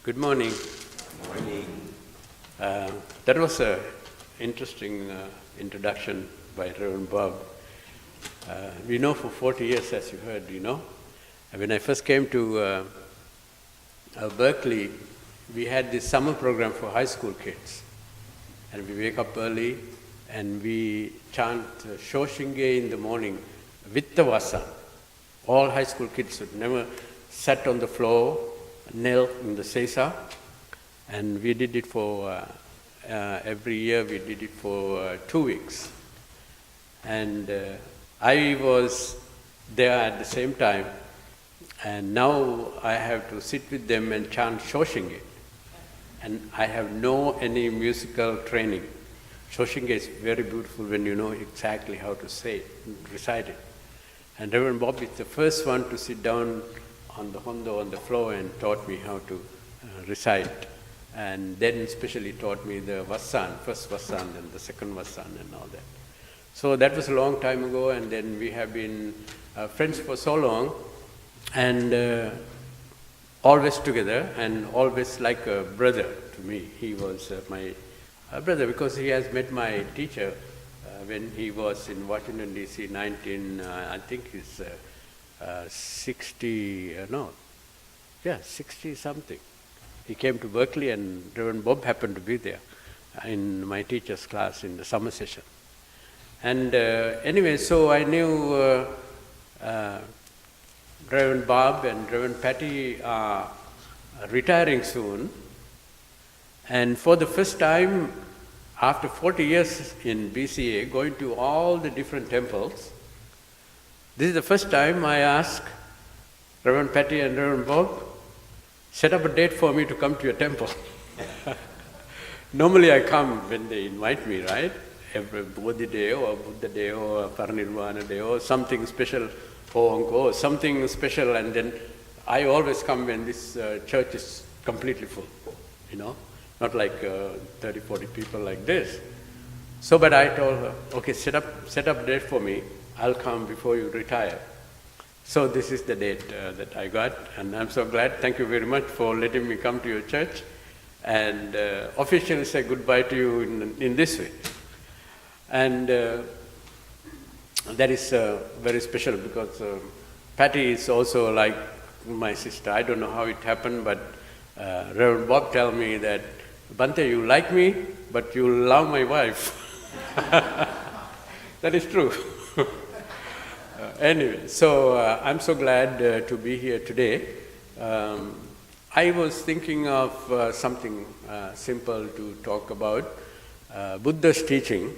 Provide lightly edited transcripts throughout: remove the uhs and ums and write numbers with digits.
Good morning. Morning. That was an interesting introduction by Reverend Bob. We know for 40 years, as you heard, When I first came to Berkeley, we had this summer program for high school kids. And we wake up early and we chant Shoshinge in the morning with the Vasa. All high school kids would never sat on the floor, knelt in the sesa, and we did it for, every year we did it for 2 weeks. And I was there at the same time, and now I have to sit with them and chant Shoshinge. And I have no any musical training. Shoshinge is very beautiful when you know exactly how to say it, recite it. And Reverend Bob is the first one to sit down on the hondo on the floor and taught me how to recite. And then especially taught me the Vasan, first Vasan and the second Vasan and all that. So that was a long time ago, and then we have been friends for so long, and always together, and always like a brother to me. He was my brother because he has met my teacher when he was in Washington, D.C., I think he's 60-something. He came to Berkeley, and Reverend Bob happened to be there in my teacher's class in the summer session. And anyway, so I knew Reverend Bob and Reverend Patty are retiring soon. And for the first time, after 40 years in BCA, going to all the different temples, this is the first time I ask Reverend Patty and Reverend Bob, set up a date for me to come to your temple. Normally I come when they invite me, right? Every Bodhi Day or Buddha Day or Parinirvana Day or something special, or something special, and then I always come when this church is completely full, not like 30, 40 people like this. So, but I told her, okay, set up a date for me. I'll come before you retire. So this is the date that I got, and I'm so glad. Thank you very much for letting me come to your church and officially say goodbye to you in this way. And that is very special because Patty is also like my sister. I don't know how it happened, but Reverend Bob tell me that, Bhante, you like me, but you love my wife. That is true. Anyway, so I'm so glad to be here today. I was thinking of something simple to talk about. Buddha's teaching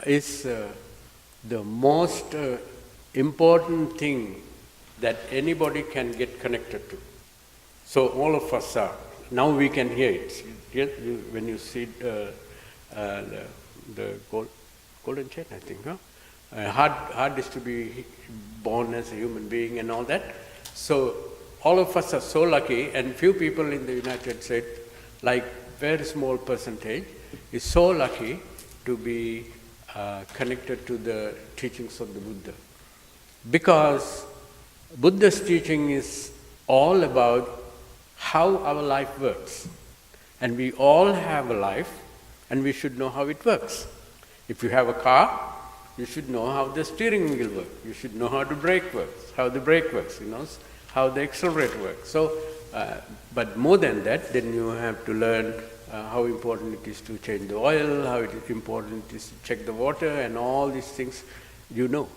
is the most important thing that anybody can get connected to. So all of us are. Now we can hear it. When you see the golden chain, I think, huh? Hard is to be born as a human being and all that. So all of us are so lucky, and few people in the United States, like very small percentage, is so lucky to be connected to the teachings of the Buddha. Because Buddha's teaching is all about how our life works. And we all have a life, and we should know how it works. If you have a car, you should know how the steering wheel works. You should know how the brake works, how the how the accelerator works. So, but more than that, then you have to learn how important it is to change the oil, how important it is to check the water, and all these things you know.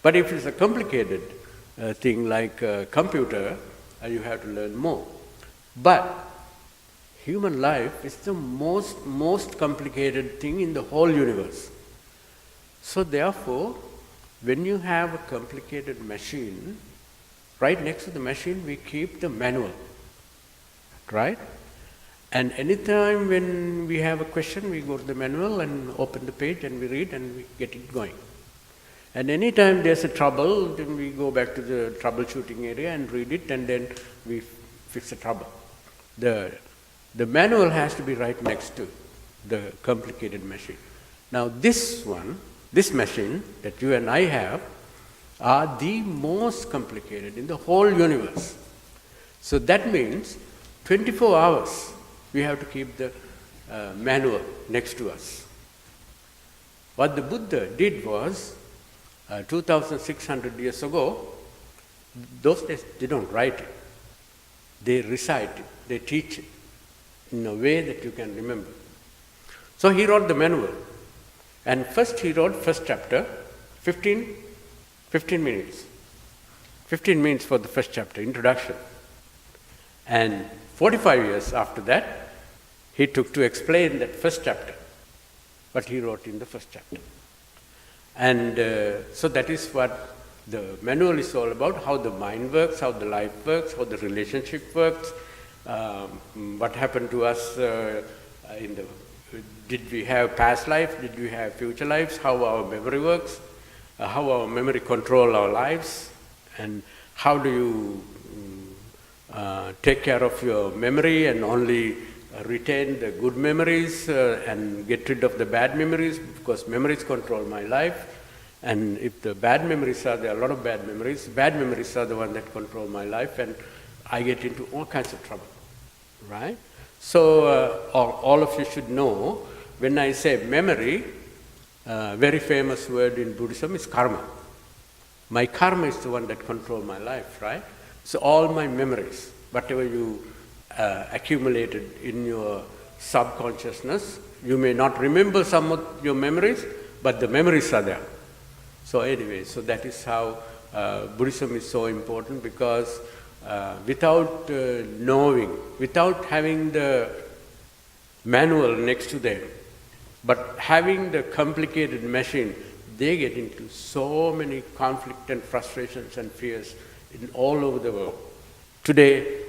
But if it's a complicated thing like a computer, you have to learn more. But human life is the most complicated thing in the whole universe. So therefore, when you have a complicated machine, right next to the machine we keep the manual, right? And anytime when we have a question, we go to the manual and open the page and we read and we get it going. And anytime there's a trouble, then we go back to the troubleshooting area and read it, and then we fix the trouble. The manual has to be right next to the complicated machine. Now this machine that you and I have are the most complicated in the whole universe. So that means 24 hours we have to keep the manual next to us. What the Buddha did was, 2,600 years ago, those days they don't write it. They recite it, they teach it in a way that you can remember. So he wrote the manual. And first he wrote first chapter, 15 minutes. 15 minutes for the first chapter, introduction. And 45 years after that, he took to explain that first chapter, what he wrote in the first chapter. And so that is what the manual is all about, how the mind works, how the life works, how the relationship works, what happened to us did we have past life, did we have future lives, how our memory works, how our memory control our lives, and how do you take care of your memory and only retain the good memories and get rid of the bad memories, because memories control my life. And if the bad memories are there, a lot of bad memories are the ones that control my life, and I get into all kinds of trouble, right? So all of you should know, when I say memory, very famous word in Buddhism is karma. My karma is the one that controls my life, right? So all my memories, whatever you accumulated in your subconsciousness, you may not remember some of your memories, but the memories are there. So anyway, so that is how Buddhism is so important, because without knowing, without having the manual next to them, but having the complicated machine, they get into so many conflict and frustrations and fears in all over the world. Today,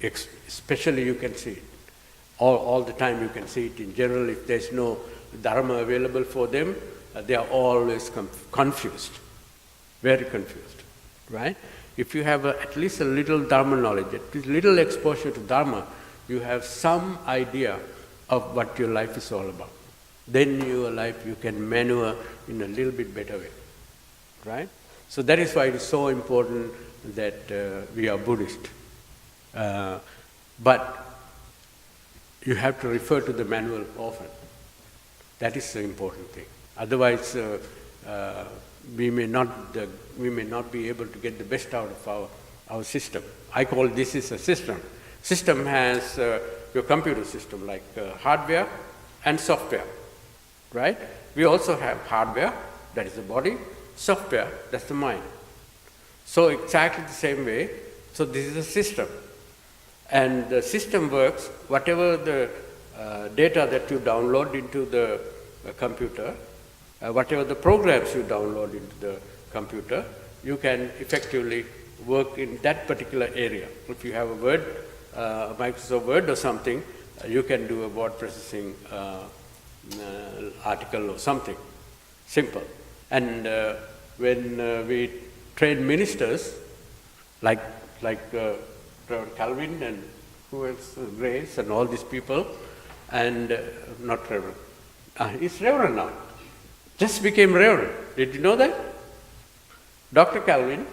especially you can see it. All the time you can see it. In general, if there's no Dharma available for them, they are always confused, very confused, right? If you have at least a little Dharma knowledge, at least little exposure to Dharma, you have some idea of what your life is all about. Then your life you can maneuver in a little bit better way, right? So that is why it is so important that we are Buddhist. But you have to refer to the manual often. That is the important thing. Otherwise, we may not be able to get the best out of our system. I call this is a system. System has your computer system, like hardware and software, right? We also have hardware, that is the body, software, that's the mind. So exactly the same way, so this is a system. And the system works, whatever the data that you download into the computer, whatever the programs you download into the computer, you can effectively work in that particular area. If you have a Word, Microsoft Word or something, you can do a word processing article or something, simple. And when we train ministers, like Reverend Calvin and who else, Grace and all these people, and not Reverend, he's Reverend now. Just became Reverend. Did you know that? Dr. Calvin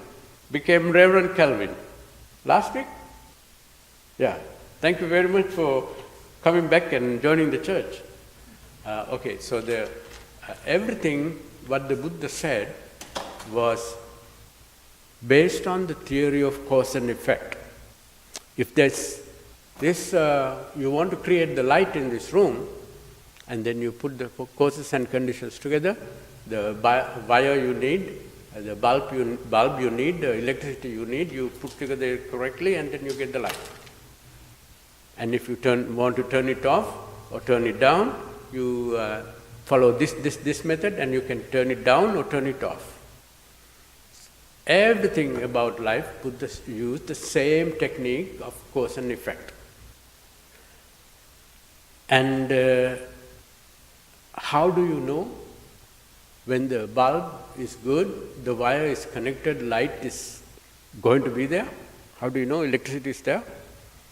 became Reverend Calvin last week. Yeah. Thank you very much for coming back and joining the church. Okay, so everything what the Buddha said was based on the theory of cause and effect. If there's this, you want to create the light in this room, and then you put the causes and conditions together, the wire you need, the bulb you need, the electricity you need, you put together correctly, and then you get the light. And if you want to turn it off or turn it down, you follow this method, and you can turn it down or turn it off. Everything about life, Buddha used the same technique of cause and effect. And how do you know when the bulb is good, the wire is connected, light is going to be there? How do you know electricity is there?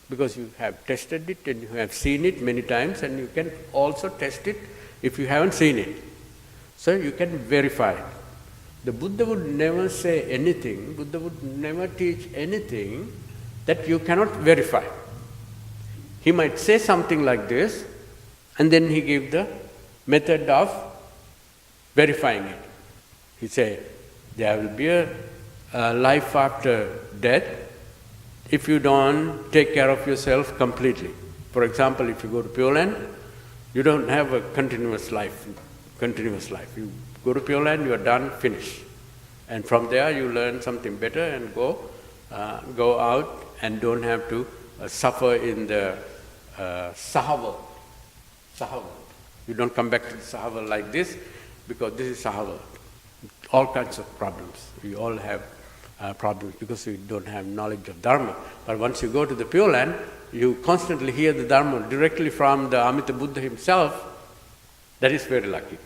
Because you have tested it and you have seen it many times, and you can also test it if you haven't seen it. So you can verify it. The Buddha would never say anything, Buddha would never teach anything that you cannot verify. He might say something like this, and then he give the method of verifying it. He say, there will be a life after death if you don't take care of yourself completely. For example, if you go to Pure Land, you don't have a continuous life. You go to Pure Land, you are done, finish. And from there you learn something better and go out and don't have to suffer in the Saha world. You don't come back to the Saha world like this, because this is Saha world. All kinds of problems. We all have problems because we don't have knowledge of Dharma. But once you go to the Pure Land, you constantly hear the Dharma directly from the Amita Buddha himself. That is very lucky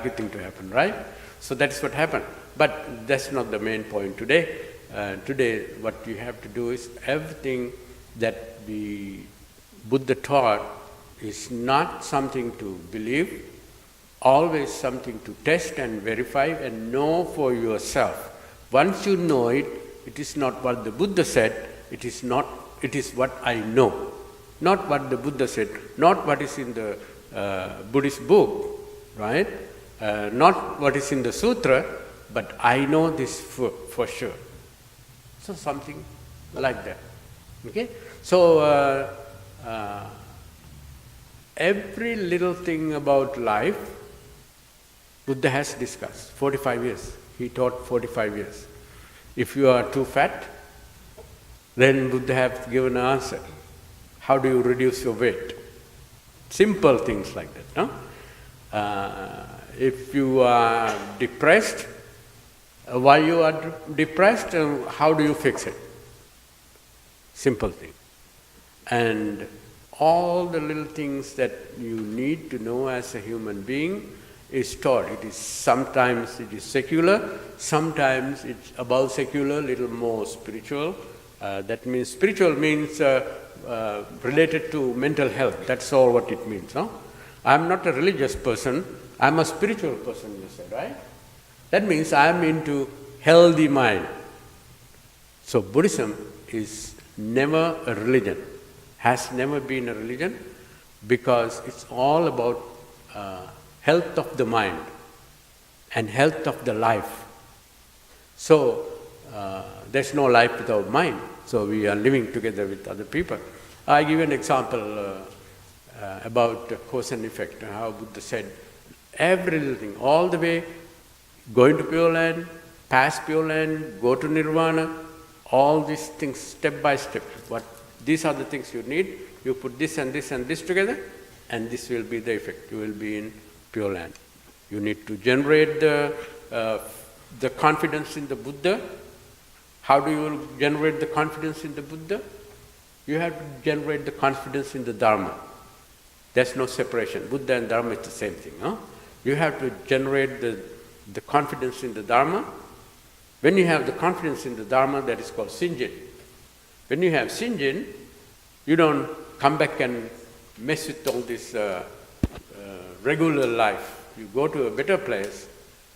thing to happen, right? So that's what happened. But that's not the main point today. Today, what you have to do is everything that the Buddha taught is not something to believe, always something to test and verify and know for yourself. Once you know it, it is not what the Buddha said, it is what I know. Not what the Buddha said, not what is in the Buddhist book, right? Not what is in the sutra, but I know this for sure. So something like that. Okay? So every little thing about life, Buddha has discussed. 45 years. He taught 45 years. If you are too fat, then Buddha has given an answer. How do you reduce your weight? Simple things like that. No? If you are depressed, why you are depressed, how do you fix it? Simple thing. And all the little things that you need to know as a human being is taught. Sometimes it is secular, sometimes it's above secular, little more spiritual. That means spiritual means related to mental health. That's all what it means. No? I'm not a religious person, I'm a spiritual person, you said, right? That means I'm into healthy mind. So Buddhism is never a religion, has never been a religion, because it's all about health of the mind and health of the life. So there's no life without mind. So we are living together with other people. I give an example about cause and effect, how Buddha said every little thing, all the way going to Pure Land, past Pure Land, go to Nirvana, all these things step by step. These are the things you need. You put this and this and this together, and this will be the effect. You will be in Pure Land. You need to generate the confidence in the Buddha. How do you generate the confidence in the Buddha? You have to generate the confidence in the Dharma. There's no separation. Buddha and Dharma is the same thing. Huh? You have to generate the confidence in the Dharma. When you have the confidence in the Dharma, that is called Shinjin. When you have Shinjin, you don't come back and mess with all this regular life. You go to a better place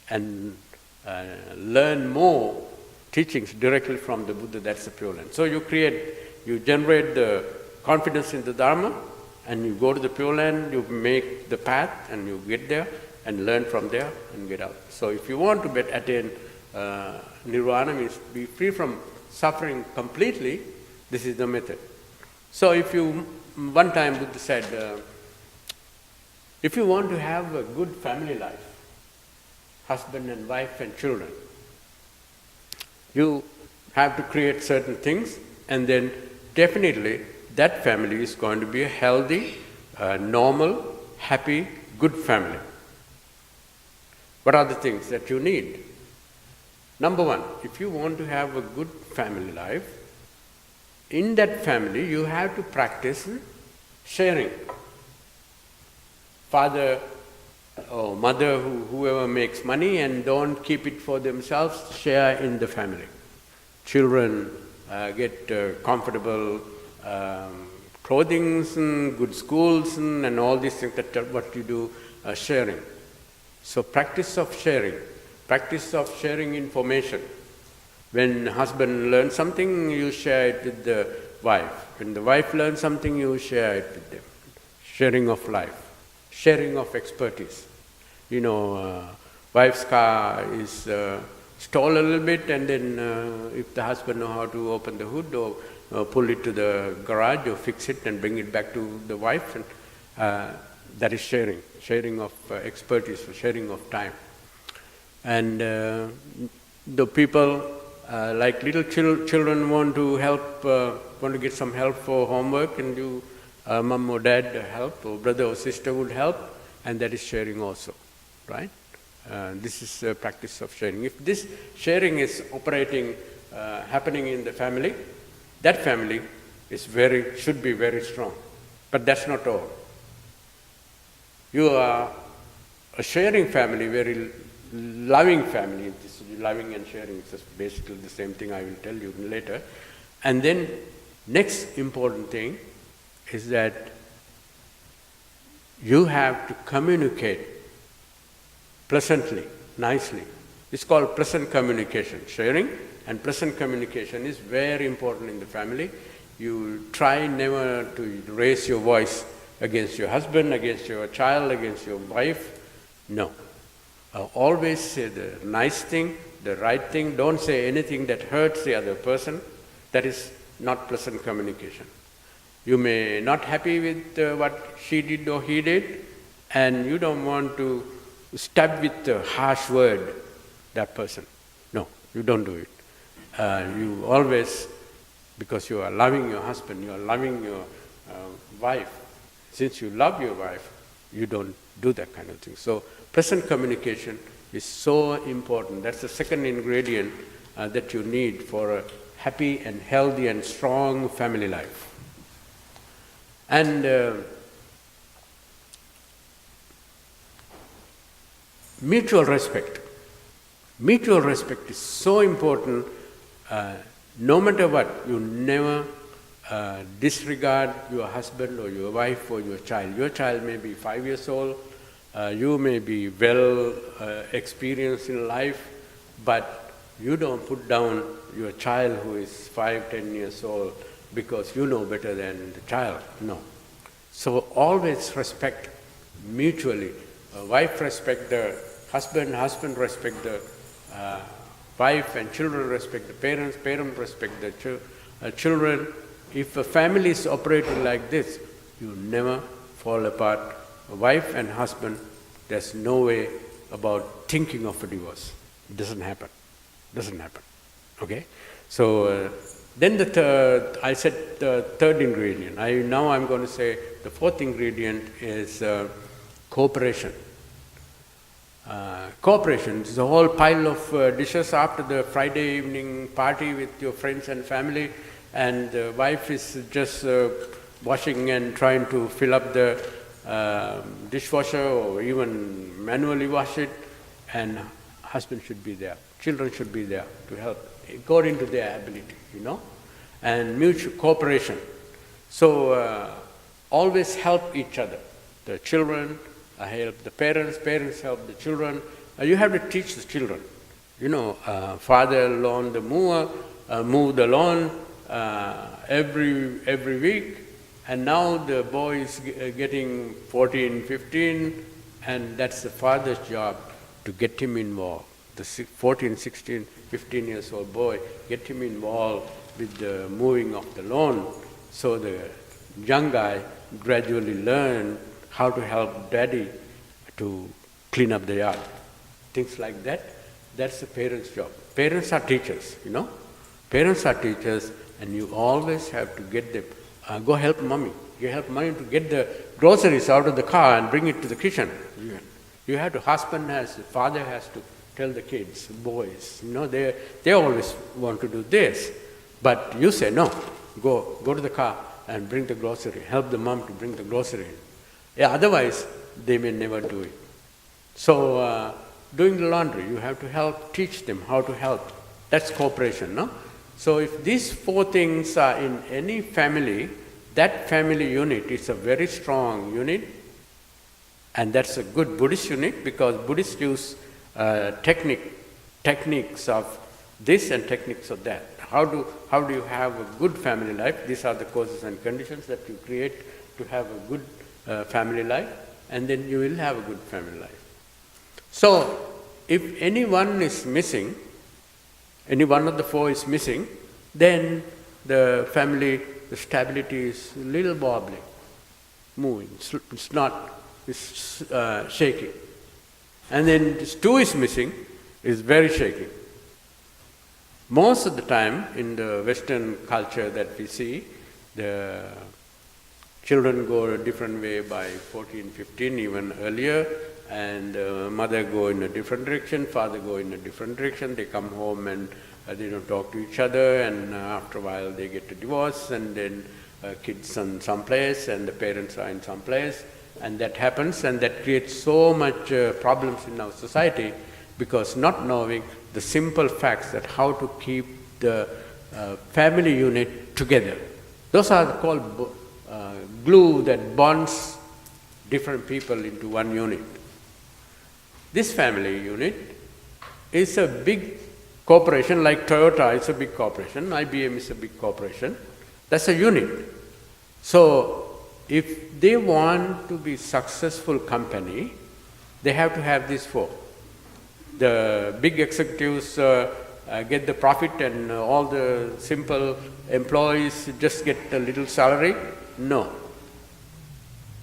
and learn more teachings directly from the Buddha. That's the Pure Land. So you generate the confidence in the Dharma, and you go to the Pure Land, you make the path, and you get there and learn from there and get out. So if you want to attain Nirvana, means be free from suffering completely, this is the method. So one time Buddha said, if you want to have a good family life, husband and wife and children, you have to create certain things, and then definitely that family is going to be a healthy, normal, happy, good family. What are the things that you need? Number one, if you want to have a good family life, in that family you have to practice sharing. Father or mother, whoever makes money, and don't keep it for themselves, share in the family. Children get comfortable clothing, good schools, and all these things. That what you do, sharing. So practice of sharing information. When husband learns something, you share it with the wife. When the wife learns something, you share it with them. Sharing of life, sharing of expertise. Wife's car is stalled a little bit, and then if the husband knows how to open the hood or pull it to the garage or fix it and bring it back to the wife, and that is sharing of expertise, sharing of time. And the people, like little children want to help, want to get some help for homework, and you, mom or dad help, or brother or sister would help, and that is sharing also, right? This is a practice of sharing. If this sharing is operating, happening in the family, that family should be very strong. But that's not all. You are a sharing family, very loving family. This loving and sharing is basically the same thing I will tell you later. And then next important thing is that you have to communicate pleasantly, nicely. It's called pleasant communication. Sharing and pleasant communication is very important in the family. You try never to raise your voice against your husband, against your child, against your wife. No. Always say the nice thing, the right thing. Don't say anything that hurts the other person. That is not pleasant communication. You may not happy with what she did or he did, and you don't want to stab with a harsh word that person. No, you don't do it. You always, because you are loving your husband, you are loving your wife. Since you love your wife, you don't do that kind of thing. So pleasant communication is so important. That's the second ingredient that you need for a happy and healthy and strong family life. And mutual respect. Mutual respect is so important. No matter what, you never disregard your husband or your wife or your child. Your child may be 5 years old, you may be well experienced in life, but you don't put down your child who is 5, 10 years old because you know better than the child. No. So always respect mutually. Wife respect the husband, husband respect the wife, and children respect the parents, parents respect the children. If a family is operating like this, you never fall apart. A wife and husband, there's no way about thinking of a divorce. It doesn't happen. Doesn't happen. Okay? So then I said the third ingredient. Now I'm going to say the fourth ingredient is cooperation. Cooperation is a whole pile of dishes after the Friday evening party with your friends and family, and the wife is just washing and trying to fill up the dishwasher or even manually wash it, and husband should be there, children should be there to help according to their ability, and mutual cooperation. So always help each other. The children help the parents, parents help the children. You have to teach the children. Father lawn the mower, mow the lawn every week, and now the boy is getting 14, 15, and that's the father's job to get him involved. The 14, 16, 15 years old boy, get him involved with the mowing of the lawn, so the young guy gradually learn how to help daddy to clean up the yard. Things like that, that's the parents' job. Parents are teachers, Parents are teachers, and you always have to get them. Go help mommy. You help mommy to get the groceries out of the car and bring it to the kitchen. You have to, father has to tell the kids, boys, they always want to do this. But you say, no, go to the car and bring the grocery. Help the mom to bring the grocery in. Yeah, otherwise, they may never do it. So, doing the laundry, you have to teach them how to help. That's cooperation, no? So if these four things are in any family, that family unit is a very strong unit, and that's a good Buddhist unit, because Buddhists use techniques of this and techniques of that. How do you have a good family life? These are the causes and conditions that you create to have a good family life, and then you will have a good family life. So, if any one is missing, any one of the four is missing, then the family, the stability is a little wobbly, moving. It's shaking. And then this two is missing, is very shaking. Most of the time in the Western culture that we see, the children go a different way by 14, 15, even earlier, and mother go in a different direction, father go in a different direction, they come home and they don't talk to each other, and after a while they get a divorce, and then kids are in some place and the parents are in some place, and that happens, and that creates so much problems in our society, because not knowing the simple facts that how to keep the family unit together. Those are called glue that bonds different people into one unit. This family unit is a big corporation, like Toyota is a big corporation, IBM is a big corporation. That's a unit. So, if they want to be successful company, they have to have these four. The big executives get the profit, and all the simple employees just get a little salary. No.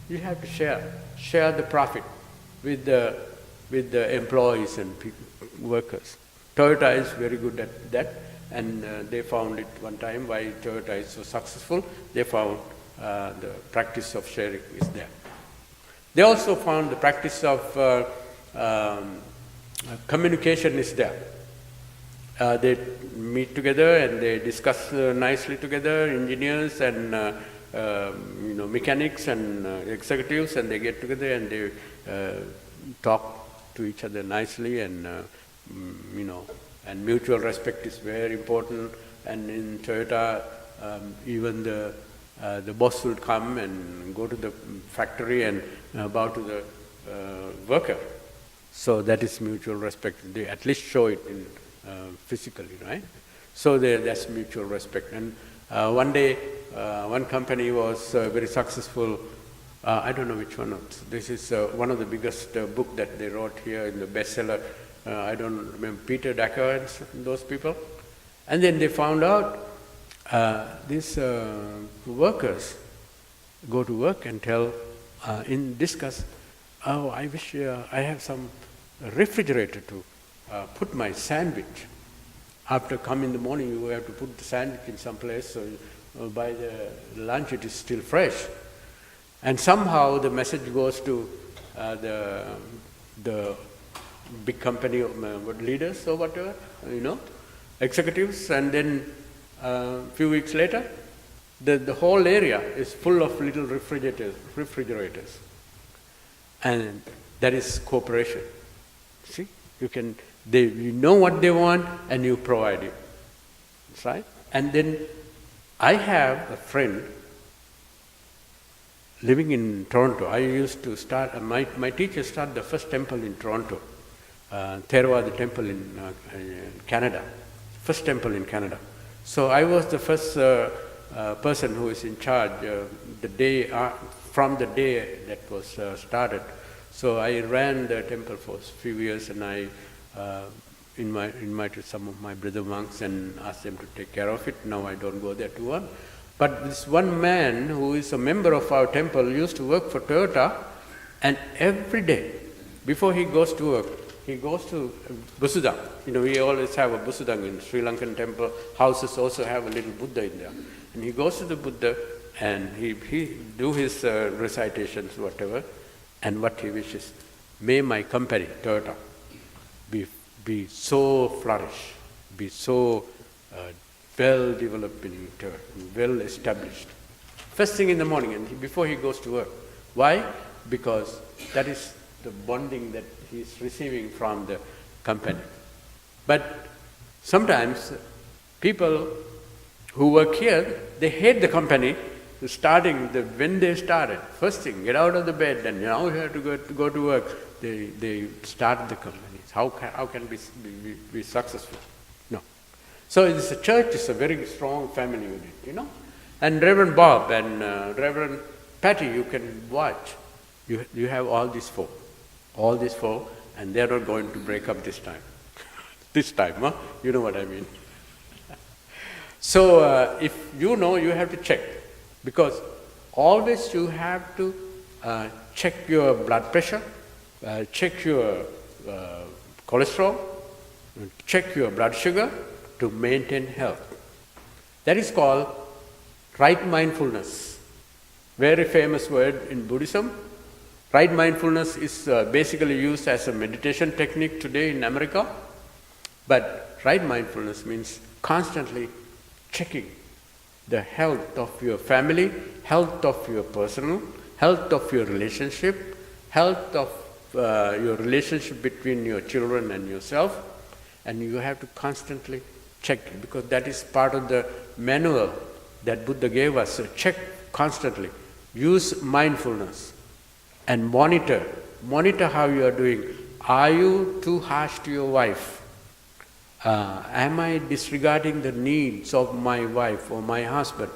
You have to share the profit with the employees and workers. Toyota is very good at that, and they found it one time why Toyota is so successful. They found the practice of sharing is there. They also found the practice of communication is there. They meet together and they discuss nicely together, engineers and mechanics and executives, and they get together and they talk to each other nicely, and and mutual respect is very important. And in Toyota, even the boss will come and go to the factory and bow to the worker. So that is mutual respect. They at least show it in physically, right? So that's mutual respect. And one day, one company was very successful. I don't know which one. This is one of the biggest book that they wrote here in the bestseller. I don't remember, Peter Drucker and those people. And then they found out these workers go to work and discuss, oh, I wish I have some refrigerator to put my sandwich. After come in the morning, you have to put the sandwich in some place, so by the lunch it is still fresh. And somehow the message goes to the big company leaders or whatever, executives, and then a few weeks later, the whole area is full of little refrigerators. And that is cooperation. See, you know what they want and you provide it. That's right. And then I have a friend living in Toronto. I used to start, my teacher started the first temple in Toronto, Theravada temple in Canada, first temple in Canada. So I was the first person who is in charge from the day that was started. So I ran the temple for a few years, and I invited some of my brother monks and asked them to take care of it. Now I don't go there too much. But this one man who is a member of our temple used to work for Toyota, and every day, before he goes to work, he goes to Busudang. We always have a Busudang in Sri Lankan temple. Houses also have a little Buddha in there. And he goes to the Buddha and he do his recitations, whatever, and what he wishes. May my company, Toyota, be so flourish, be so well developed in Toyota, well established. First thing in the morning, and before he goes to work. Why? Because that is the bonding that he is receiving from the company. But sometimes people who work here, they hate the company. When they started, first thing, get out of the bed, and now you have to go to work. They start the companies. How can we be successful? No. So this church is a very strong family unit, And Reverend Bob and Reverend Patty, you can watch. You have all these four, and they're not going to break up this time. This time, huh? You know what I mean. So if you know, you have to check, because always you have to check your blood pressure, check your cholesterol, check your blood sugar to maintain health. That is called right mindfulness. Very famous word in Buddhism. Right mindfulness is basically used as a meditation technique today in America. But right mindfulness means constantly checking the health of your family, health of your personal, health of your relationship, health of your relationship between your children and yourself, and you have to constantly check it, because that is part of the manual that Buddha gave us. So check constantly. Use mindfulness and monitor how you are doing. Are you too harsh to your wife? Am I disregarding the needs of my wife or my husband?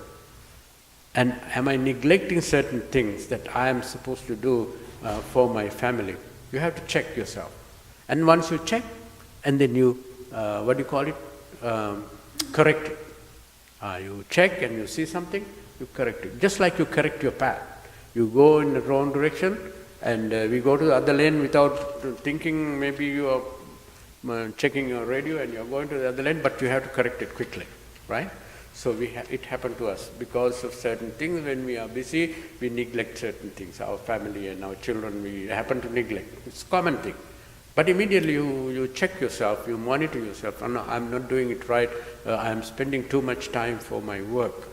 And am I neglecting certain things that I am supposed to do for my family? You have to check yourself. And once you check, and then you, correct it. You check and you see something, you correct it. Just like you correct your path. You go in the wrong direction, and we go to the other lane without thinking. Maybe you are checking your radio and you are going to the other lane, but you have to correct it quickly, right? So it happened to us because of certain things. When we are busy, we neglect certain things. Our family and our children, we happen to neglect. It's a common thing. But immediately you check yourself, you monitor yourself. Oh, no, I'm not doing it right. I'm spending too much time for my work.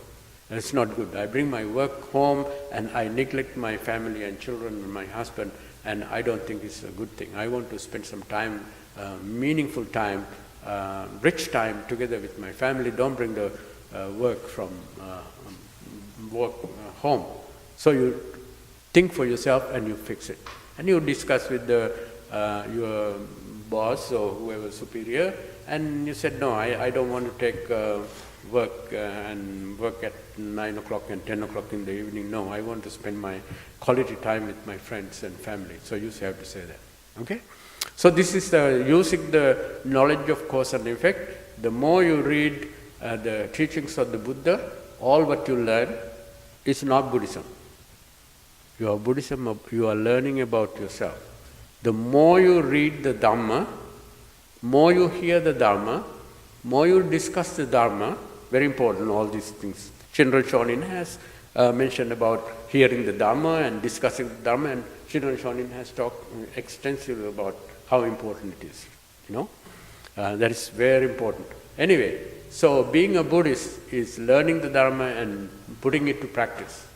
It's not good. I bring my work home and I neglect my family and children and my husband, and I don't think it's a good thing. I want to spend some time, meaningful time, rich time together with my family. Don't bring the work from home. So you think for yourself and you fix it. And you discuss with your boss or whoever superior, and you said, no, I don't want to take work and work at 9 o'clock and 10 o'clock in the evening. No, I want to spend my quality time with my friends and family. So you have to say that. Okay? So this is using the knowledge of cause and effect. The more you read the teachings of the Buddha, all what you learn is not Buddhism. You are learning about yourself. The more you read the Dharma, more you hear the Dharma, more you discuss the Dharma. Very important, all these things. Shinran Shonin has mentioned about hearing the Dharma and discussing the Dharma, and Shinran Shonin has talked extensively about how important it is. That is very important. Anyway, so being a Buddhist is learning the Dharma and putting it to practice.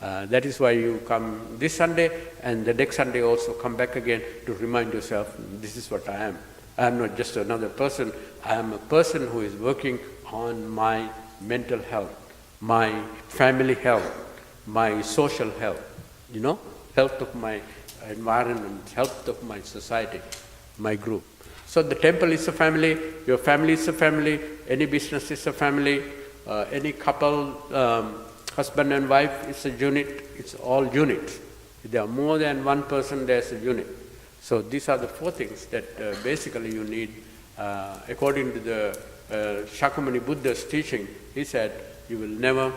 That is why you come this Sunday, and the next Sunday also come back again to remind yourself, this is what I am. I am not just another person. I am a person who is working on my mental health, my family health, my social health, health of my environment, health of my society, my group. So the temple is a family, your family is a family, any business is a family, any couple, husband and wife is a unit, it's all units. If there are more than one person, there's a unit. So these are the four things that basically you need. According to the Shakyamuni Buddha's teaching, he said, you will never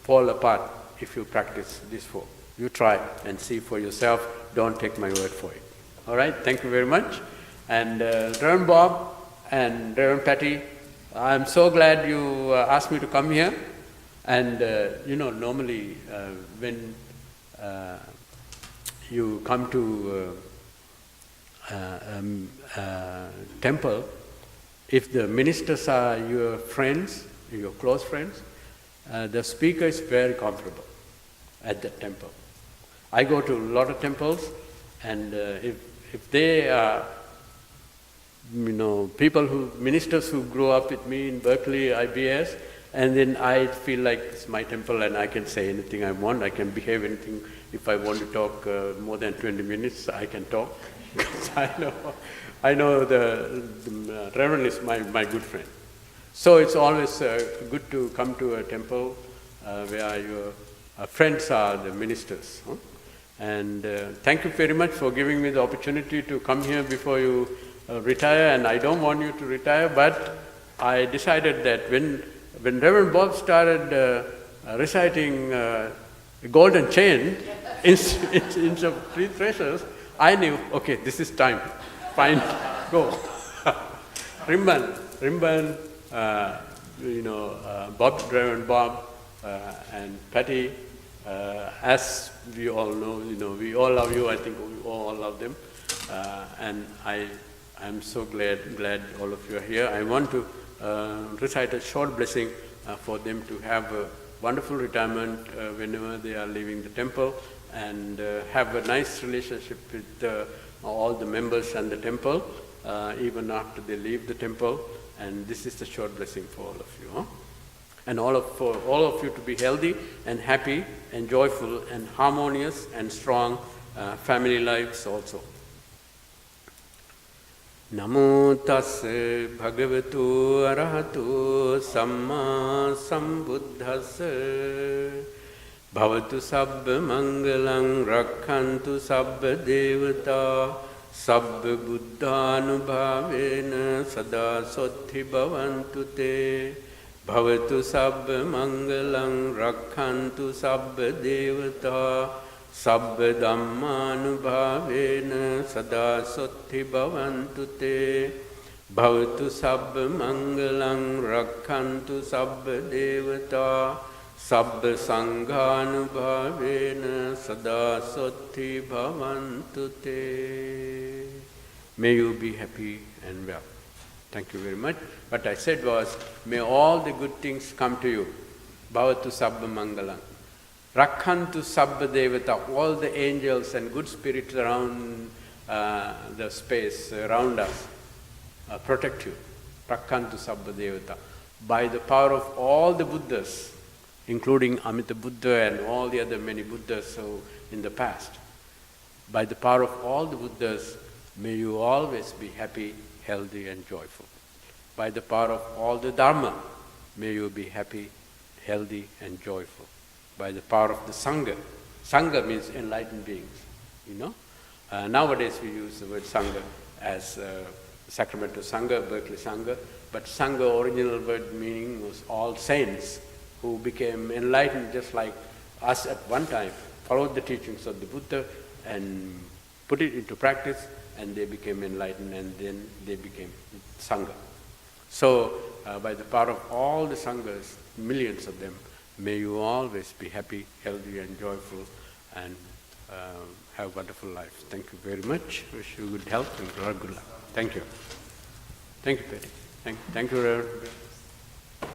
fall apart if you practice these four. You try and see for yourself, don't take my word for it. All right, thank you very much. And Reverend Bob and Reverend Patty, I'm so glad you asked me to come here. And normally when you come to temple, if the ministers are your friends, your close friends, the speaker is very comfortable at the temple. I go to a lot of temples, and if they are ministers who grew up with me in Berkeley, IBS, and then I feel like it's my temple and I can say anything I want, I can behave anything. If I want to talk more than 20 minutes, I can talk. Because I know the Reverend is my good friend. So it's always good to come to a temple where your friends are the ministers. Huh? And thank you very much for giving me the opportunity to come here before you retire. And I don't want you to retire, but I decided that when Reverend Bob started reciting Golden Chain instead of Three Treasures, I knew, okay, this is time. Fine, go. Rimban, Bob, Reverend Bob, and Patty, as we all know, we all love you. I think we all love them, and I'm so glad all of you are here. I want to recite a short blessing for them to have a wonderful retirement whenever they are leaving the temple, and have a nice relationship with all the members and the temple, even after they leave the temple. And this is the short blessing for all of you. Huh? And for all of you to be healthy and happy and joyful and harmonious and strong family lives also. Namo tassa bhagavatu arahatu samma sambuddhassa bhavatu sabba mangalang rakhantu sabba devata sabba buddhanubhavena sada sothi bhavantu te bhavatu sabba mangalang rakhantu sabba devata sabba dhammanubhavena sada sothi bhavantu te bhavatu sabba mangalang rakhantu sabba devata sabba sanghanubhavena sada sothi bhavantu te. May you be happy and well. Thank you very much. What I said was, may all the good things come to you. Bhavatu sabba mangalang. Rakhantu sabba devata. All the angels and good spirits around the space, around us, protect you. Rakhantu sabba devata. By the power of all the Buddhas, including Amita Buddha and all the other many Buddhas in the past. By the power of all the Buddhas, may you always be happy, healthy and joyful. By the power of all the Dharma, may you be happy, healthy and joyful. By the power of the Sangha. Sangha means enlightened beings, Nowadays we use the word Sangha as Sacramento Sangha, Berkeley Sangha, but Sangha original word meaning was all saints who became enlightened just like us at one time, followed the teachings of the Buddha and put it into practice, and they became enlightened, and then they became Sangha. So, by the power of all the Sanghas, millions of them, may you always be happy, healthy and joyful, and have a wonderful life. Thank you very much. Wish you good health and good luck. Thank you. Thank you, Patty. Thank you, Reverend.